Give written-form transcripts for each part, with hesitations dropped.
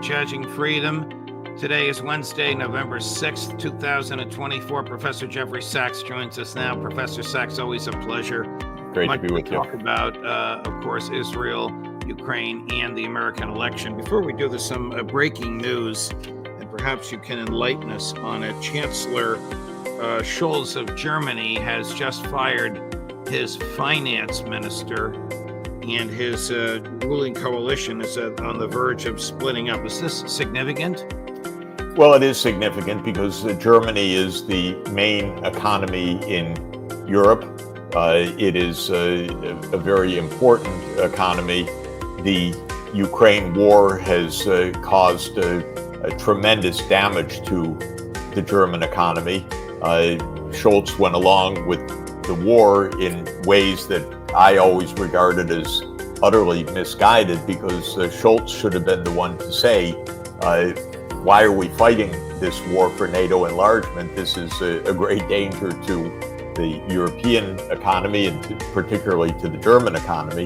Judging Freedom. Today is Wednesday, November 6th, 2024. Professor Jeffrey Sachs joins us now. Professor Sachs, always a pleasure. Great to be with you. Talk about, of course, Israel, Ukraine, and the American election. Before we do this, some breaking news, and perhaps you can enlighten us on it. Chancellor Scholz of Germany has just fired his finance minister, and his ruling coalition is on the verge of splitting up. Is this significant? Well, it is significant because Germany is the main economy in Europe. It is a very important economy. The Ukraine war has caused a tremendous damage to the German economy. Scholz went along with the war in ways that I always regarded as utterly misguided, because Scholz should have been the one to say, why are we fighting this war for NATO enlargement? This is a great danger to the European economy and particularly to the German economy.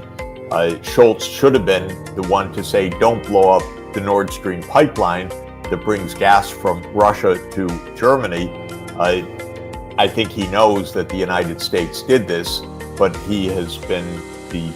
Scholz should have been the one to say, don't blow up the Nord Stream pipeline that brings gas from Russia to Germany. I think he knows that the United States did this, but he has been the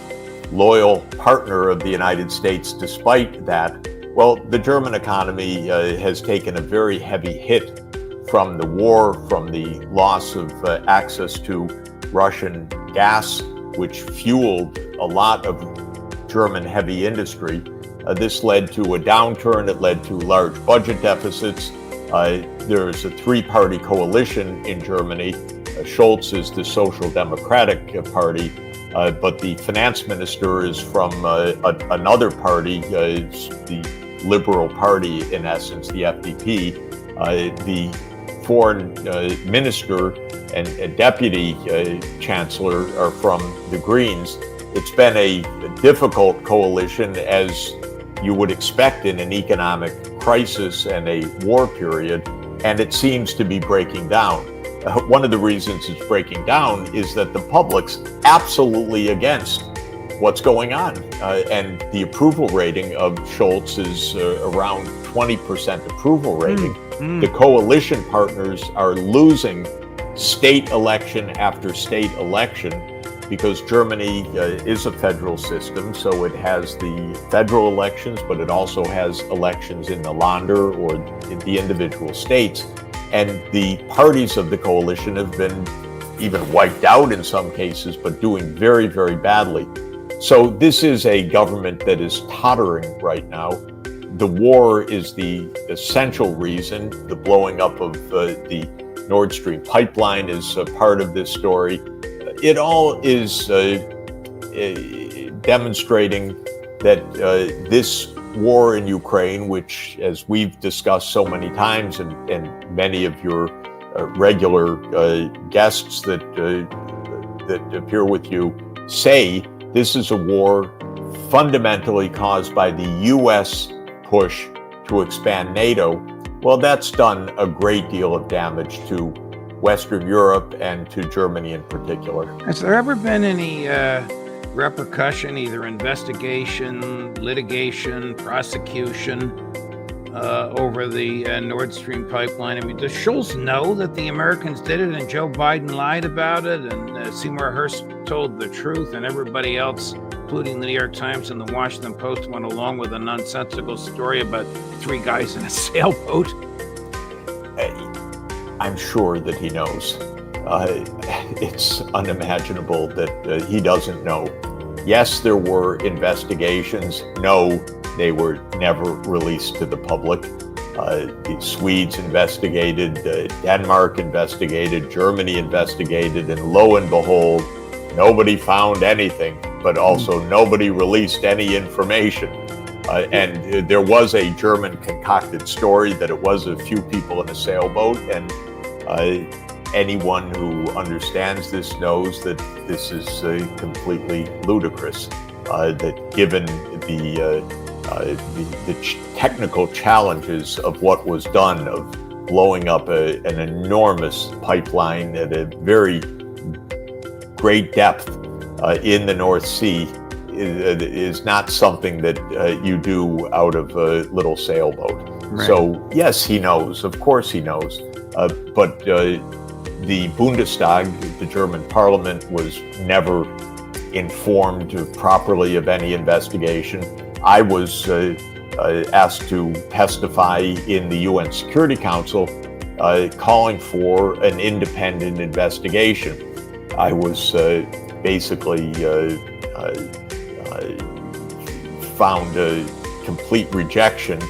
loyal partner of the United States despite that. Well, the German economy has taken a very heavy hit from the war, from the loss of access to Russian gas, which fueled a lot of German heavy industry. This led to a downturn. It led to large budget deficits. There's a three-party coalition in Germany. Scholz is the Social Democratic Party, but the finance minister is from another party, the Liberal Party, in essence, the FDP. The foreign minister and deputy chancellor are from the Greens. It's been a difficult coalition, as you would expect in an economic crisis and a war period, and it seems to be breaking down. One of the reasons it's breaking down is that the public's absolutely against what's going on, and the approval rating of Scholz is around 20% approval rating. The coalition partners are losing state election after state election, because Germany is a federal system, so it has the federal elections, but it also has elections in the Länder, or in the individual states. And the parties of the coalition have been even wiped out in some cases, but doing very, very badly. So this is a government that is tottering right now. The war is the essential reason. The blowing up of the Nord Stream pipeline is a part of this story. It all is demonstrating that this war in Ukraine, which, as we've discussed so many times, and many of your regular guests that appear with you say, this is a war fundamentally caused by the U.S. push to expand NATO. Well, that's done a great deal of damage to Western Europe and to Germany in particular. Has there ever been any repercussion, either investigation, litigation, prosecution over the Nord Stream pipeline? I mean, does Scholz know that the Americans did it and Joe Biden lied about it, and Seymour Hersh told the truth, and everybody else, including the New York Times and the Washington Post, went along with a nonsensical story about three guys in a sailboat? I'm sure that he knows. It's unimaginable that he doesn't know. Yes, there were investigations. No, they were never released to the public. The Swedes investigated, Denmark investigated, Germany investigated, and lo and behold, nobody found anything, but also nobody released any information. And there was a German concocted story that it was a few people in a sailboat, and anyone who understands this knows that this is completely ludicrous. That given the technical challenges of what was done, of blowing up an enormous pipeline at a very great depth in the North Sea, is not something that you do out of a little sailboat. Right. So yes, he knows. Of course, he knows. But the Bundestag, the German Parliament, was never informed properly of any investigation. I was asked to testify in the UN Security Council, calling for an independent investigation. I was basically found a complete rejection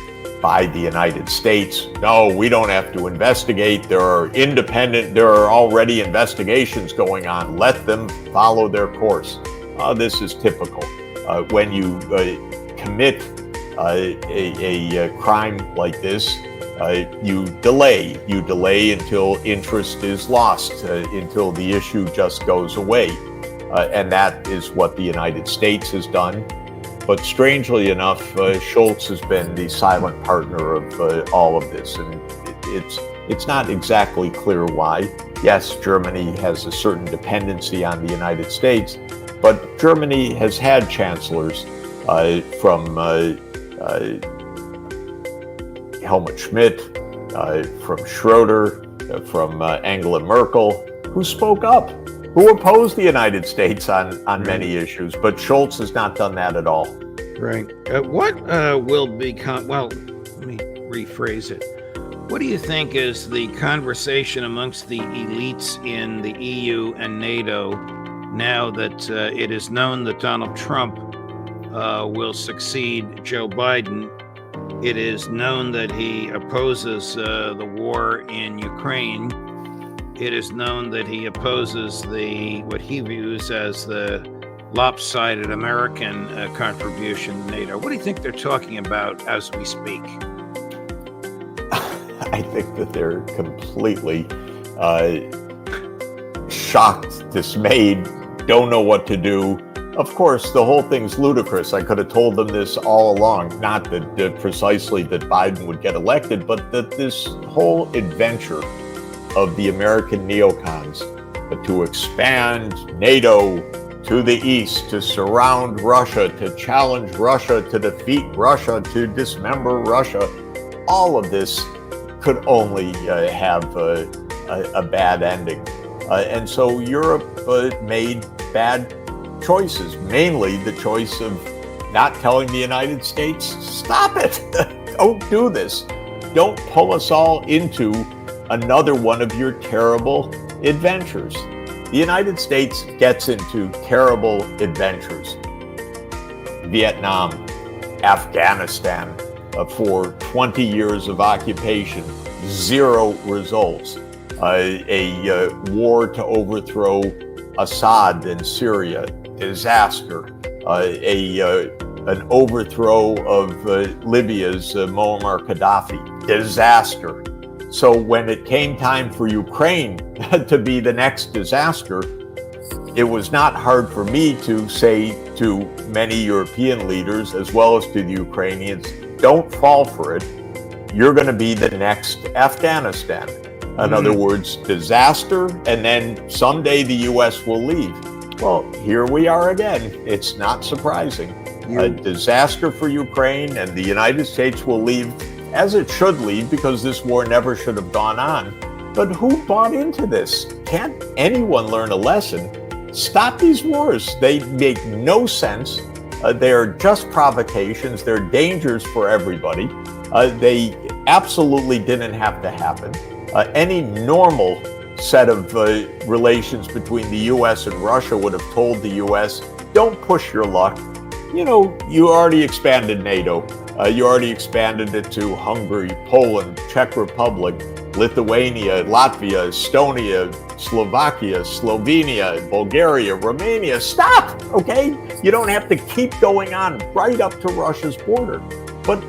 by the United States. No, we don't have to investigate. There are already investigations going on. Let them follow their course. This is typical. When you commit a crime like this, you delay. You delay until interest is lost, until the issue just goes away. And that is what the United States has done. But strangely enough, Scholz has been the silent partner of all of this. And it's not exactly clear why. Yes, Germany has a certain dependency on the United States, but Germany has had chancellors from Helmut Schmidt, from Schroeder, from Angela Merkel, who spoke up, who opposed the United States on many issues, but Scholz has not done that at all. Right. What will become, well, let me rephrase it. What do you think is the conversation amongst the elites in the EU and NATO now that it is known that Donald Trump will succeed Joe Biden? It is known that he opposes the war in Ukraine. It is known that he opposes what he views as the lopsided American contribution to NATO. What do you think they're talking about as we speak? I think that they're completely shocked, dismayed, don't know what to do. Of course, the whole thing's ludicrous. I could have told them this all along, not that precisely that Biden would get elected, but that this whole adventure of the American neocons to expand NATO to the east, to surround Russia, to challenge Russia, to defeat Russia, to dismember Russia, all of this could only have a bad ending. And so Europe made bad choices, mainly the choice of not telling the United States, stop it, don't do this. Don't pull us all into another one of your terrible adventures. The United States gets into terrible adventures. Vietnam, Afghanistan, for 20 years of occupation, zero results. A war to overthrow Assad in Syria, disaster. An overthrow of Libya's Muammar Gaddafi, disaster. So when it came time for Ukraine to be the next disaster, it was not hard for me to say to many European leaders, as well as to the Ukrainians, don't fall for it. You're going to be the next Afghanistan. In other words, disaster, and then someday the U.S. will leave. Well, here we are again. It's not surprising. A disaster for Ukraine, and the United States will leave as it should leave, because this war never should have gone on. But who bought into this? Can't anyone learn a lesson? Stop these wars. They make no sense. They are just provocations. They're dangers for everybody. They absolutely didn't have to happen. Any normal set of relations between the U.S. and Russia would have told the U.S., don't push your luck. You know, you already expanded NATO. You already expanded it to Hungary, Poland, Czech Republic, Lithuania, Latvia, Estonia, Slovakia, Slovenia, Bulgaria, Romania. Stop, okay? You don't have to keep going on right up to Russia's border. But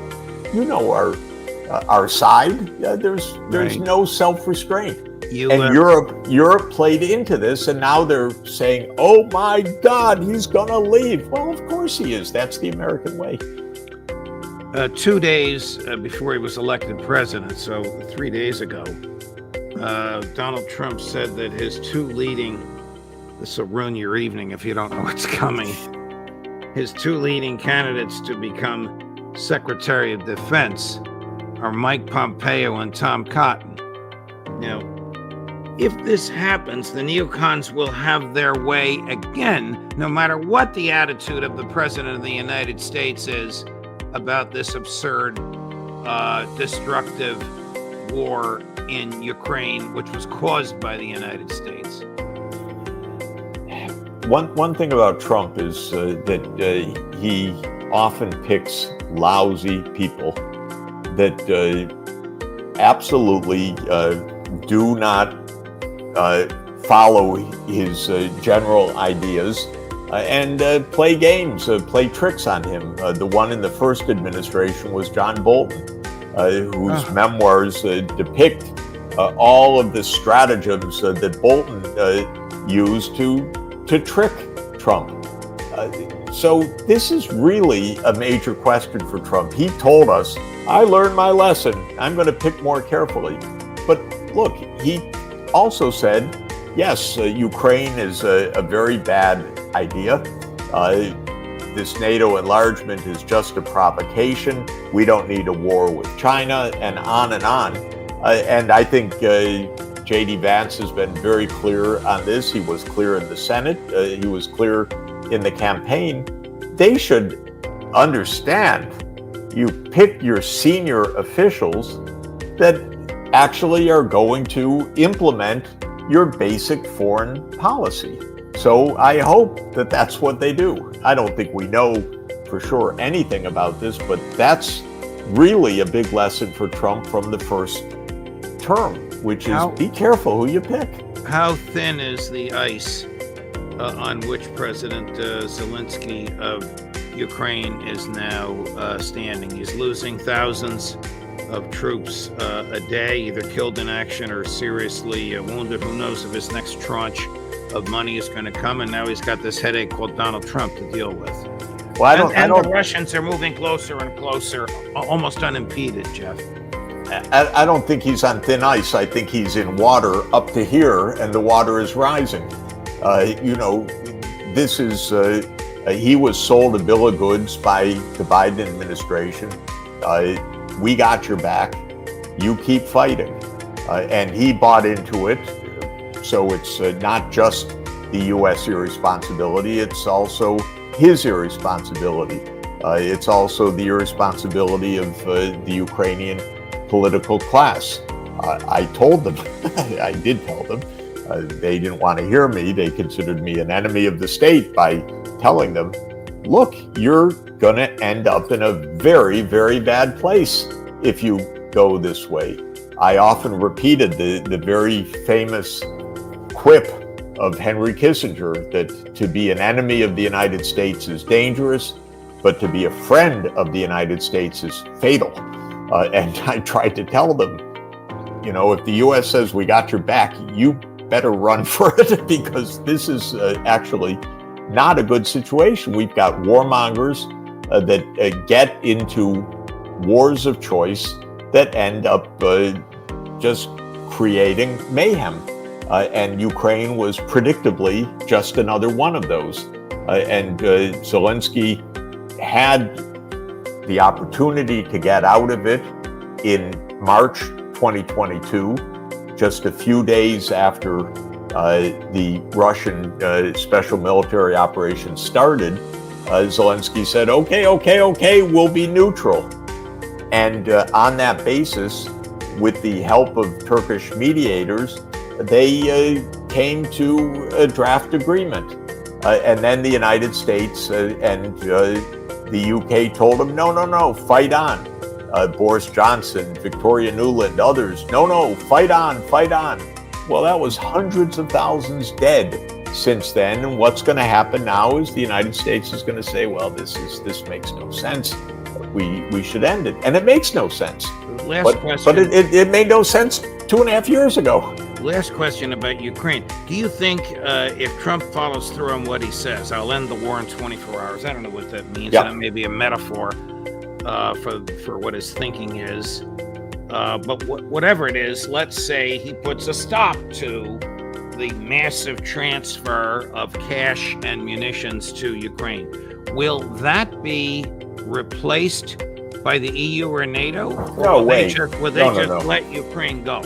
you know our side. There's right. No self-restraint. And Europe played into this, and now they're saying, oh my God, he's gonna leave. Well, of course he is. That's the American way. 2 days before he was elected president, so 3 days ago, Donald Trump said that his two leading, this will ruin your evening if you don't know what's coming, his two leading candidates to become Secretary of Defense are Mike Pompeo and Tom Cotton. Now, if this happens, the neocons will have their way again, no matter what the attitude of the President of the United States is about this absurd, destructive war in Ukraine, which was caused by the United States. One thing about Trump is that he often picks lousy people that absolutely do not follow his general ideas and play games, play tricks on him. The one in the first administration was John Bolton, whose memoirs depict all of the stratagems that Bolton used to trick Trump. So this is really a major question for Trump. He told us, I learned my lesson. I'm going to pick more carefully. But look, he also said, yes, Ukraine is a very bad idea. This NATO enlargement is just a provocation. We don't need a war with China, and on and on. And I think J.D. Vance has been very clear on this. He was clear in the Senate. He was clear in the campaign. They should understand you pick your senior officials that actually are going to implement your basic foreign policy. So I hope that that's what they do. I don't think we know for sure anything about this, but that's really a big lesson for Trump from the first term, which is be careful who you pick. How thin is the ice on which President Zelensky of Ukraine is now standing? He's losing thousands of troops a day, either killed in action or seriously wounded. Who knows if his next tranche of money is going to come? And now he's got this headache called Donald Trump to deal with. Well, the Russians are moving closer and closer, almost unimpeded, Jeff. I don't think he's on thin ice. I think he's in water up to here, and the water is rising. This is, he was sold a bill of goods by the Biden administration. We got your back. You keep fighting. And he bought into it. So it's not just the U.S. irresponsibility. It's also his irresponsibility. It's also the irresponsibility of the Ukrainian political class. I told them, I did tell them, they didn't want to hear me. They considered me an enemy of the state by telling them, look, you're going to end up in a very, very bad place if you go this way. I often repeated the very famous quip of Henry Kissinger that to be an enemy of the United States is dangerous, but to be a friend of the United States is fatal. And I tried to tell them, if the U.S. says we got your back, you better run for it, because this is actually not a good situation. We've got warmongers that get into wars of choice that end up just creating mayhem. And Ukraine was predictably just another one of those. And Zelensky had the opportunity to get out of it in March 2022, just a few days after the Russian special military operation started. Zelensky said, okay, we'll be neutral. And on that basis, with the help of Turkish mediators, they came to a draft agreement. And then the United States and the UK told them, no, fight on. Boris Johnson, Victoria Nuland, others, no, fight on. Well, that was hundreds of thousands dead since then. And what's going to happen now is the United States is going to say, well, this makes no sense. We should end it. And it makes no sense. Question. But it made no sense 2.5 years ago. Last question about Ukraine. Do you think if Trump follows through on what he says, I'll end the war in 24 hours? I don't know what that means. Yep. That may be a metaphor for what his thinking is. But whatever it is, let's say he puts a stop to the massive transfer of cash and munitions to Ukraine. will that be replaced by the EU or NATO? Or No will way. Will they just No. let Ukraine go?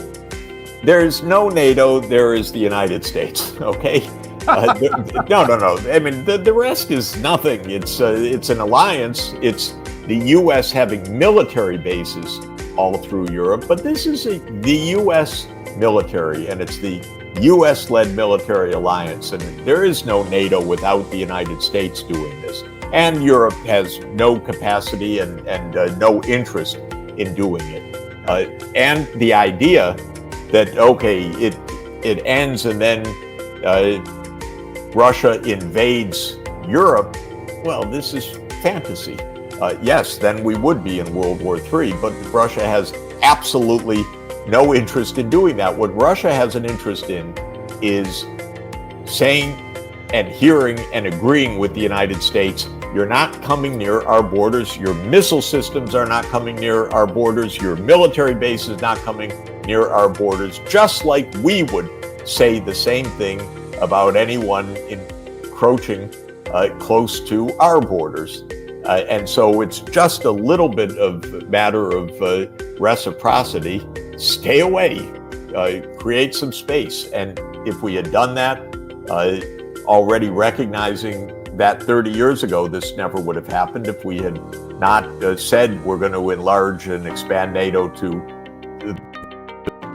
There's no NATO, there is the United States, okay? No. I mean, the rest is nothing. It's an alliance. It's the U.S. having military bases all through Europe, but this is the U.S. military, and it's the U.S.-led military alliance, and there is no NATO without the United States doing this. And Europe has no capacity and no interest in doing it. And the idea that, okay, it ends and then Russia invades Europe, well, this is fantasy. Yes, then we would be in World War III, but Russia has absolutely no interest in doing that. What Russia has an interest in is saying and hearing and agreeing with the United States, you're not coming near our borders, your missile systems are not coming near our borders, your military base is not coming near our borders, just like we would say the same thing about anyone encroaching close to our borders. And so it's just a little bit of matter of reciprocity. Stay away, create some space. And if we had done that, already recognizing that 30 years ago, this never would have happened. If we had not said we're going to enlarge and expand NATO to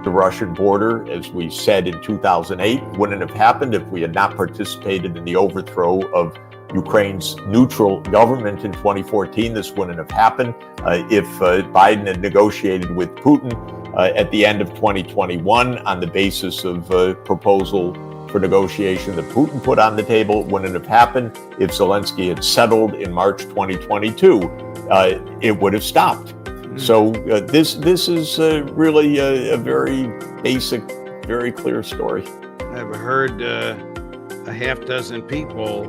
the Russian border, as we said in 2008, wouldn't have happened. If we had not participated in the overthrow of Ukraine's neutral government in 2014, this wouldn't have happened. If Biden had negotiated with Putin at the end of 2021 on the basis of a proposal for negotiation that Putin put on the table, it wouldn't have happened. If Zelensky had settled in March 2022, it would have stopped. So this is really a very basic, very clear story. I've heard a half dozen people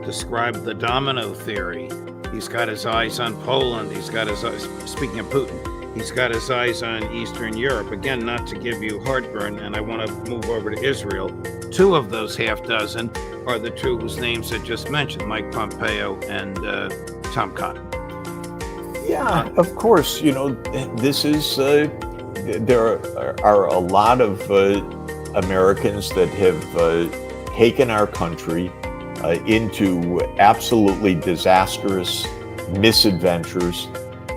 describe the domino theory. He's got his eyes on Poland. He's got his eyes, speaking of Putin, he's got his eyes on Eastern Europe. Again, not to give you heartburn, and I want to move over to Israel. Two of those half dozen are the two whose names I just mentioned, Mike Pompeo and Tom Cotton. Yeah, of course. You know, this is, there are a lot of Americans that have taken our country into absolutely disastrous misadventures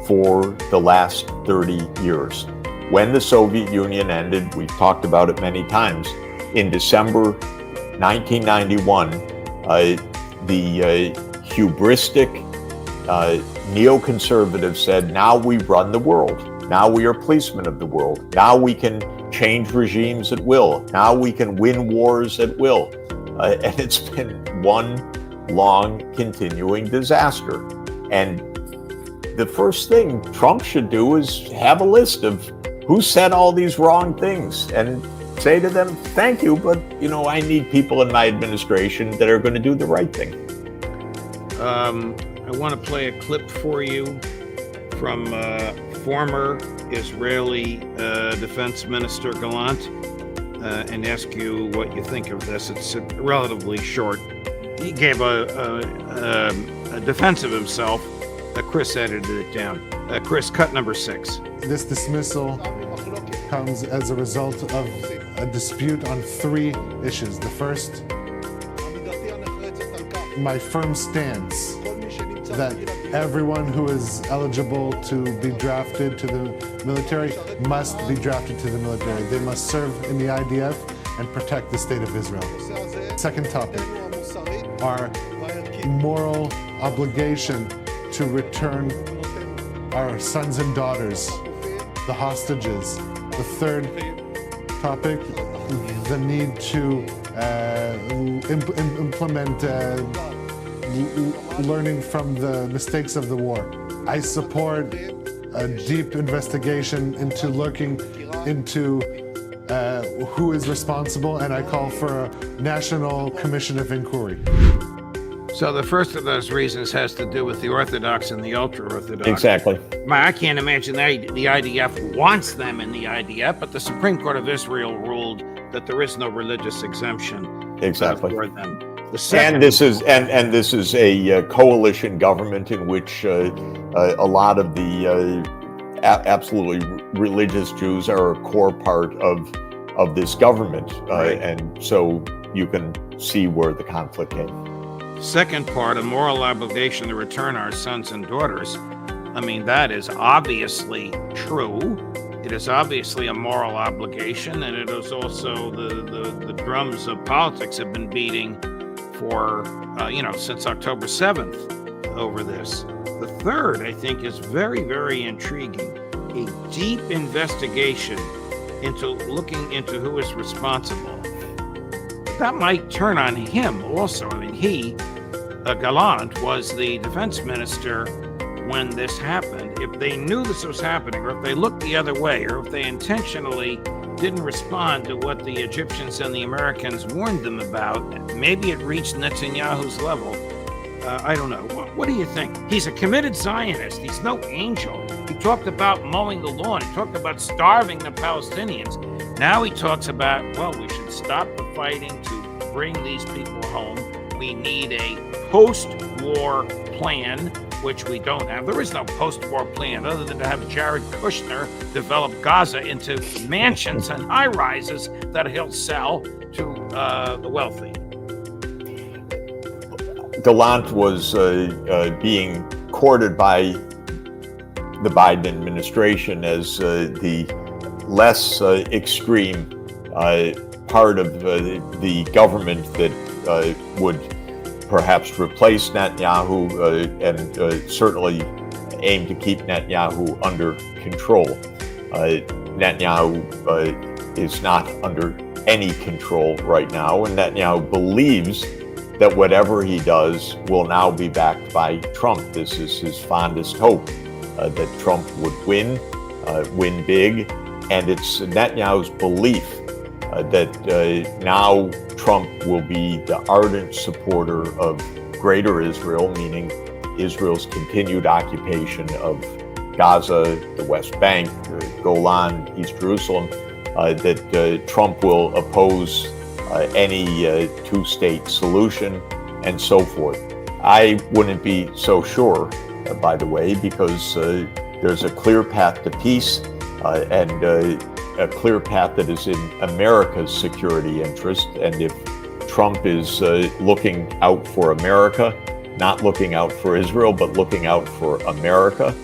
for the last 30 years. When the Soviet Union ended, we've talked about it many times, in December 1991, the hubristic neoconservatives said, now we run the world. Now we are policemen of the world. Now we can change regimes at will. Now we can win wars at will. And it's been one long, continuing disaster. And the first thing Trump should do is have a list of who said all these wrong things and say to them, thank you, but I need people in my administration that are going to do the right thing. I want to play a clip for you from former Israeli Defense Minister Gallant and ask you what you think of this. It's relatively short. He gave a defense of himself. Chris edited it down. Chris, cut number 6. This dismissal comes as a result of a dispute on 3 issues. The first, my firm stance that everyone who is eligible to be drafted to the military must be drafted to the military. They must serve in the IDF and protect the state of Israel. Second topic, our moral obligation to return our sons and daughters, the hostages. The third topic, the need to implement learning from the mistakes of the war. I support a deep investigation into looking into who is responsible, and I call for a national commission of inquiry. So the first of those reasons has to do with the Orthodox and the ultra-Orthodox. Exactly. I can't imagine the IDF wants them in the IDF, but the Supreme Court of Israel ruled that there is no religious exemption Exactly. for them. The second, And this is a coalition government in which a lot of the absolutely religious Jews are a core part of this government, Right. and so you can see where the conflict came. second part, a moral obligation to return our sons and daughters. I mean, that is obviously true. It is obviously a moral obligation, and it is also the drums of politics have been beating for, since October 7th over this. The third, I think, is very, very intriguing. A deep investigation into looking into who is responsible. That might turn on him also. I mean, Gallant was the defense minister when this happened. If they knew this was happening, or if they looked the other way, or if they intentionally didn't respond to what the Egyptians and the Americans warned them about, maybe it reached Netanyahu's level. I don't know. What do you think? He's a committed Zionist. He's no angel. He talked about mowing the lawn. He talked about starving the Palestinians. Now he talks about, well, we should stop the fighting to bring these people home. We need a post-war plan, which we don't have. There is no post-war plan other than to have Jared Kushner develop Gaza into mansions and high-rises that he'll sell to the wealthy. Gallant was being courted by the Biden administration as the less extreme part of the government that would perhaps replace Netanyahu and certainly aim to keep Netanyahu under control. Netanyahu is not under any control right now, and Netanyahu believes that whatever he does will now be backed by Trump. This is his fondest hope, that Trump would win big. And it's Netanyahu's belief that now Trump will be the ardent supporter of Greater Israel, meaning Israel's continued occupation of Gaza, the West Bank, Golan, East Jerusalem, that Trump will oppose any two-state solution, and so forth. I wouldn't be so sure, by the way, because there's a clear path to peace and a clear path that is in America's security interest. And if Trump is looking out for America, not looking out for Israel, but looking out for America,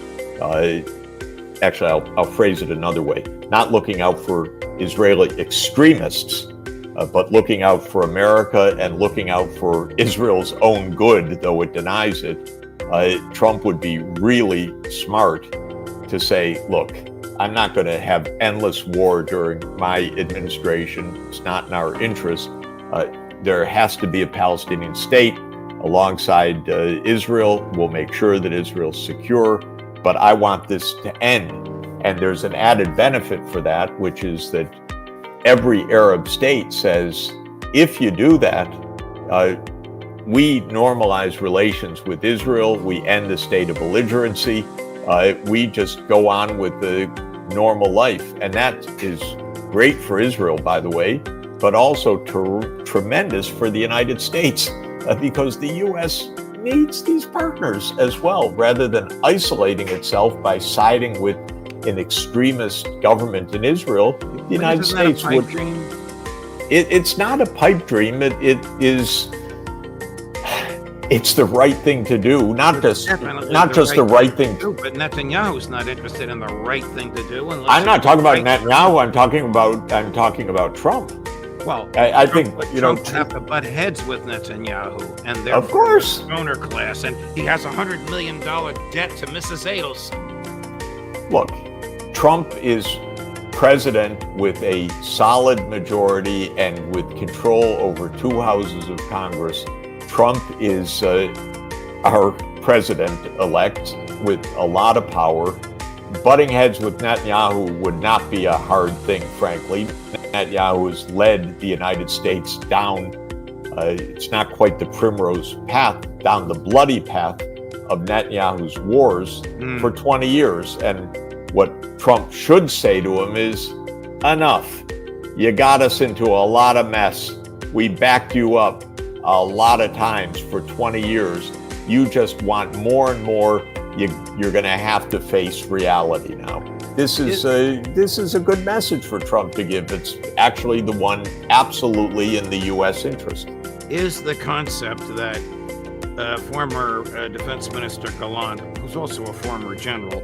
actually, I'll phrase it another way. Not looking out for Israeli extremists, but looking out for America and looking out for Israel's own good, though it denies it, Trump would be really smart to say, look, I'm not going to have endless war during my administration. It's not in our interest. There has to be a Palestinian state alongside Israel. We'll make sure that Israel's secure, but I want this to end. And there's an added benefit for that, which is that every Arab state says, if you do that, we normalize relations with Israel, we end the state of belligerency, we just go on with the normal life. And that is great for Israel, by the way, but also tremendous for the United States, because the U.S. needs these partners as well, rather than isolating itself by siding with an extremist government in Israel. The United States would. It's not a pipe dream. It's the right thing to do, not just the right thing to do. But Netanyahu's not interested in the right thing to do. I'm not talking about Netanyahu. I'm talking about Trump. Well, I think Trump have to butt heads with Netanyahu, and they're of course donor class, and he has $100 million debt to Mrs. Adelson. Look, Trump is president with a solid majority and with control over 2 houses of Congress. Trump is our president-elect with a lot of power. Butting heads with Netanyahu would not be a hard thing, frankly. Netanyahu has led the United States down, it's not quite the primrose path, down the bloody path of Netanyahu's wars for 20 years. And what Trump should say to him is, enough. You got us into a lot of mess. We backed you up. a lot of times for 20 years, you just want more and more. You're going to have to face reality now. This is a good message for Trump to give. It's actually the one absolutely in the U.S. interest. Is the concept that former Defense Minister Gallant, who's also a former general,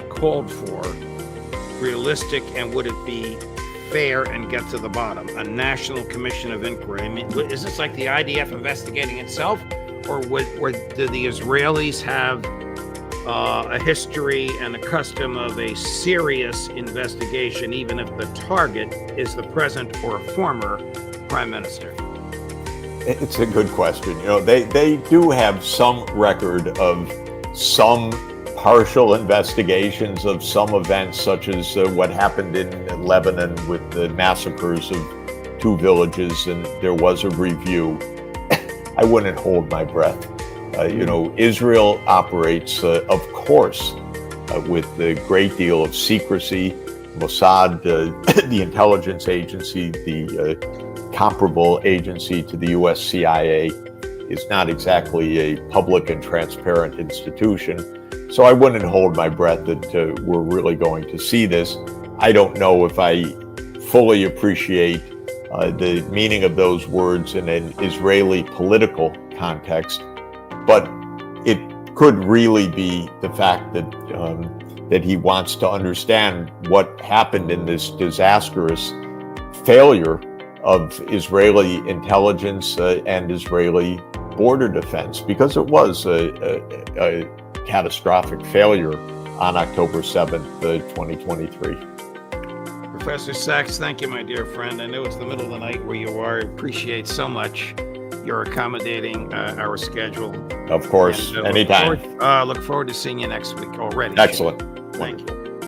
called for realistic, and would it be fair and get to the bottom, a national commission of inquiry? I mean, is this like the IDF investigating itself, or do the Israelis have a history and a custom of a serious investigation, even if the target is the present or former prime minister? It's a good question. You know, they do have some record of some partial investigations of some events, such as what happened in Lebanon with the massacres of 2 villages, and there was a review. I wouldn't hold my breath. You know, Israel operates, of course, with a great deal of secrecy. Mossad, the intelligence agency, the comparable agency to the US CIA, is not exactly a public and transparent institution. So I wouldn't hold my breath that we're really going to see this. I don't know if I fully appreciate the meaning of those words in an Israeli political context, but it could really be the fact that that he wants to understand what happened in this disastrous failure of Israeli intelligence and Israeli border defense, because it was a catastrophic failure on October 7th, 2023. Professor Sachs, thank you, my dear friend. I know it's the middle of the night where you are. I appreciate so much your accommodating our schedule. Of course, And, anytime. Look forward to seeing you next week already. Excellent. Thank you.